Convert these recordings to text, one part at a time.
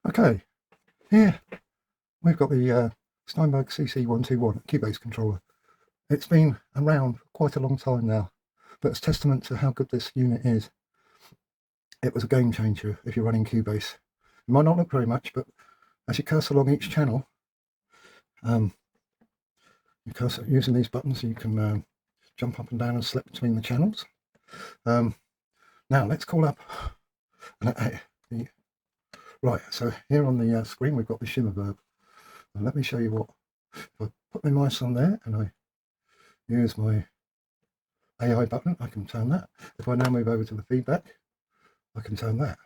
Okay, here we've got the Steinberg CC121 Cubase controller. It's been around for quite a long time now, but it's testament to how good this unit is. It was a game changer if you're running Cubase. It might not look very much, but as you cursor along each channel, you cursor using these buttons, you can jump up and down and select between the channels. Now let's call up right, so here on the screen we've got the shimmer verb. And let me show you what, if I put my mouse on there and I use my AI button, I can turn that. If I now move over to the feedback, I can turn that.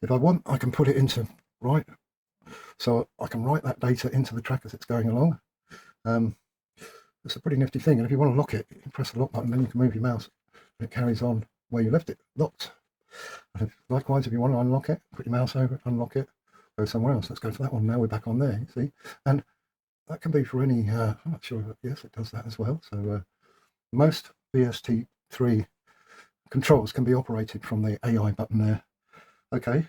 If I want, I can put it into right, so I can write that data into the track as it's going along. It's a pretty nifty thing, and if you want to lock it, you can press the lock button, then you can move your mouse and it carries on where you left it, locked. Likewise, if you want to unlock it, put your mouse over it, unlock it, go somewhere else. Let's go for that one now. We're back on there, you see, and that can be for any I'm not sure, yes, it does that as well. So most VST3 controls can be operated from the AI button there. Okay,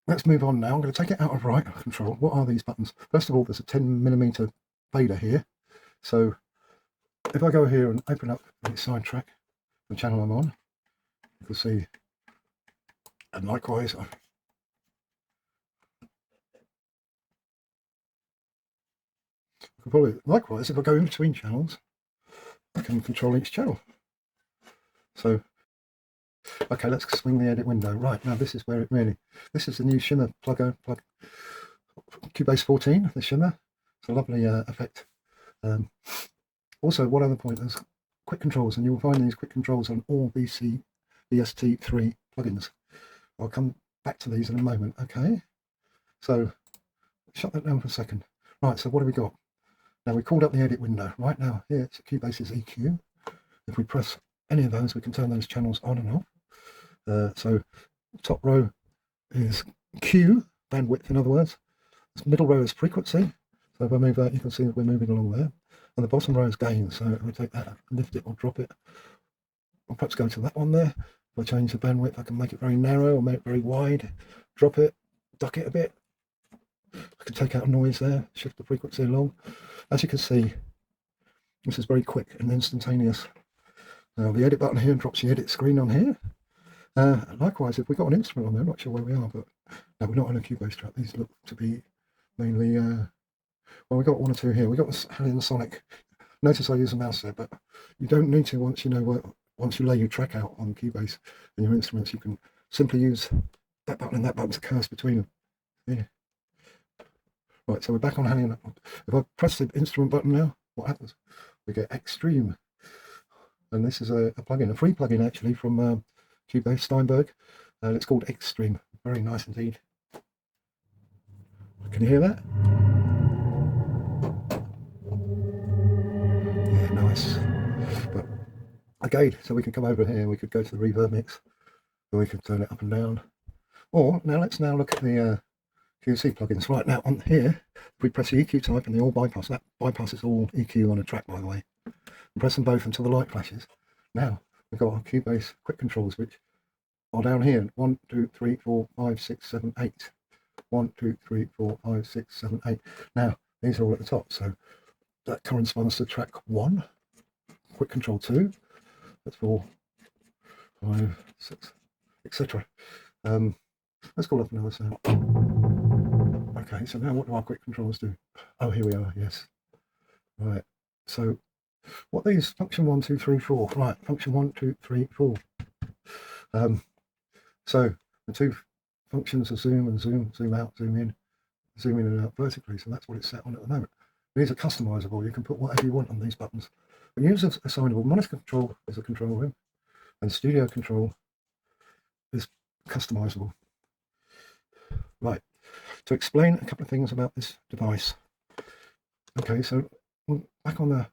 let's move on now. I'm going to take it out of right control. What are these buttons? First of all, there's a 10mm fader here, so if I go here and open up the side track, the channel I'm on, you can see, and likewise likewise, if I go in between channels, I can control each channel. So, okay, let's swing the edit window. Right, now this is where it really, this is the new shimmer plug Cubase 14, the shimmer. It's a lovely effect. Also, one other point, there's quick controls, and you'll find these quick controls on all VST3 plugins. I'll come back to these in a moment. Okay, so shut that down for a second. Right, so what have we got? Now we called up the edit window. Right now, here it's Cubase's EQ. If we press any of those, we can turn those channels on and off. So top row is Q, bandwidth in other words. This middle row is frequency. So if I move that, you can see that we're moving along there. And the bottom row is gain. So if we take that, lift it or drop it, I'll perhaps go to that one there. If I change the bandwidth, I can make it very narrow or make it very wide, drop it, duck it a bit. I can take out noise there, shift the frequency along. As you can see, this is very quick and instantaneous. Now the edit button here drops the edit screen on here. Likewise, if we've got an instrument on there, I'm not sure where we are, but no, we're not on a Cubase track. These look to be mainly, well, we've got one or two here. We've got the Halion Sonic. Notice I use a mouse there, but you don't need to once you know what, once you lay your track out on Cubase and your instruments, you can simply use that button and that button to curse between them. Yeah. Right, so we're back on Halion. If I press the instrument button now, what happens? We get Extreme. And this is a plugin, a free plugin actually from Cubase Steinberg. It's called Extreme. Very nice indeed. Can you hear that? Yeah, nice. But again, so we can come over here, we could go to the reverb mix, or we could turn it up and down. Or now let's look at the QC plugins. Right, now on here, if we press the EQ type and the all bypass, that bypasses all EQ on a track, by the way. And press them both until the light flashes. Now we've got our Cubase quick controls, which are down here. 1, 2, 3, 4, 5, 6, 7, 8. 1, 2, 3, 4, 5, 6, 7, 8. Now these are all at the top, so that corresponds to track 1. Quick control 2. That's 4, 5, 6, etc. Let's call up another sound. Okay, so now what do our quick controls do? Oh, here we are, yes. Right, so what these function 1, 2, 3, 4. Right, function 1, 2, 3, 4. So the two functions are zoom and zoom, zoom out, zoom in and out vertically. So that's what it's set on at the moment. These are customizable. You can put whatever you want on these buttons. And user assignable. Monitor control is a control room, and studio control is customizable. Right. To explain a couple of things about this device. Okay, so back on the,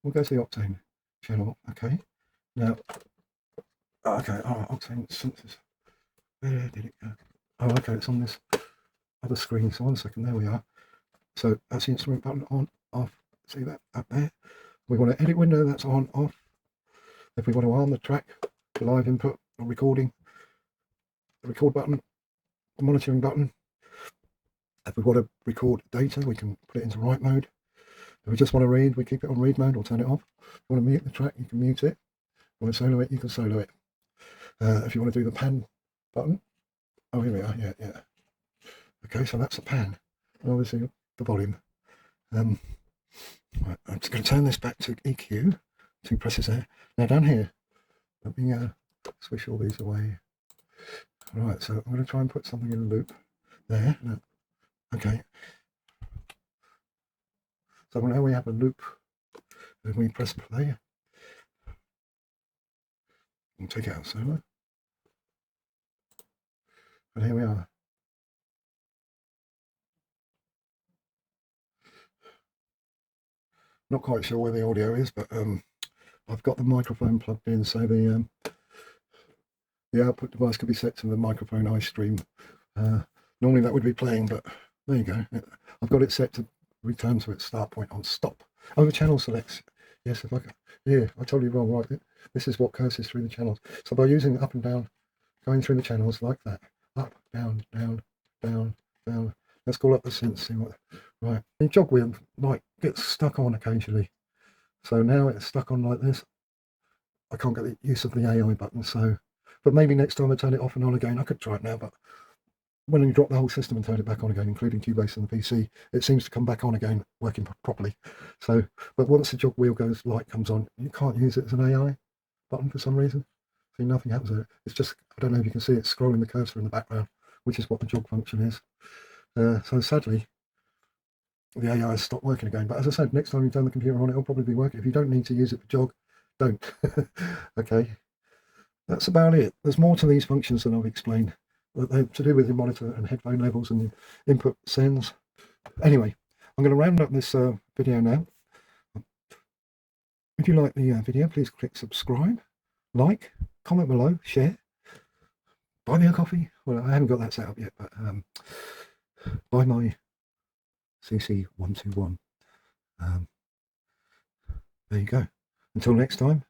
we'll go to the Octane channel. Okay, now, okay, Octane synthesis. Where did it go? Oh, okay, it's on this other screen. So 1 second, there we are. So that's the instrument button on, off. See that up there? We want to edit window, that's on, off. If we want to arm the track for live input or recording, the record button monitoring button. If we want to record data, we can put it into write mode. If we just want to read, we keep it on read mode or turn it off. If you want to mute the track, you can mute it. If you want to solo it, you can solo it. If you want to do the pan button, oh, here we are, yeah. Okay, so that's the pan, and obviously the volume. Right, I'm just going to turn this back to EQ, 2 presses there. Now down here, let me swish all these away. Right, so I'm going to try and put something in a loop there. Okay. So now we have a loop, and we press play. And take it out solo. And here we are. Not quite sure where the audio is, but I've got the microphone plugged in, so the output device could be set to the microphone I stream. Normally that would be playing, but there you go. I've got it set to return to its start point on stop. Oh, the channel selects. Yes, if I can. Yeah, I told you wrong, right? This is what curses through the channels. So by using up and down, going through the channels like that, up, down, down, down, down. Let's call up the sense. See what. Right, the jog wheel might get stuck on occasionally. So now it's stuck on like this. I can't get the use of the AI button, so. But maybe next time I turn it off and on again. I could try it now, but when you drop the whole system and turn it back on again, including Cubase and the PC, it seems to come back on again, working properly. So, but once the jog wheel goes, light comes on, you can't use it as an AI button for some reason. See, nothing happens with it. It's just, I don't know if you can see it scrolling the cursor in the background, which is what the jog function is. So sadly, the AI has stopped working again. But as I said, next time you turn the computer on, it'll probably be working. If you don't need to use it for jog, don't. Okay, that's about it. There's more to these functions than I've explained. They're to do with your monitor and headphone levels and your input sends. Anyway, I'm going to round up this video now. If you like the video, please click subscribe, like, comment below, share, buy me a coffee. Well, I haven't got that set up yet, but buy my CC121. There you go. Until next time,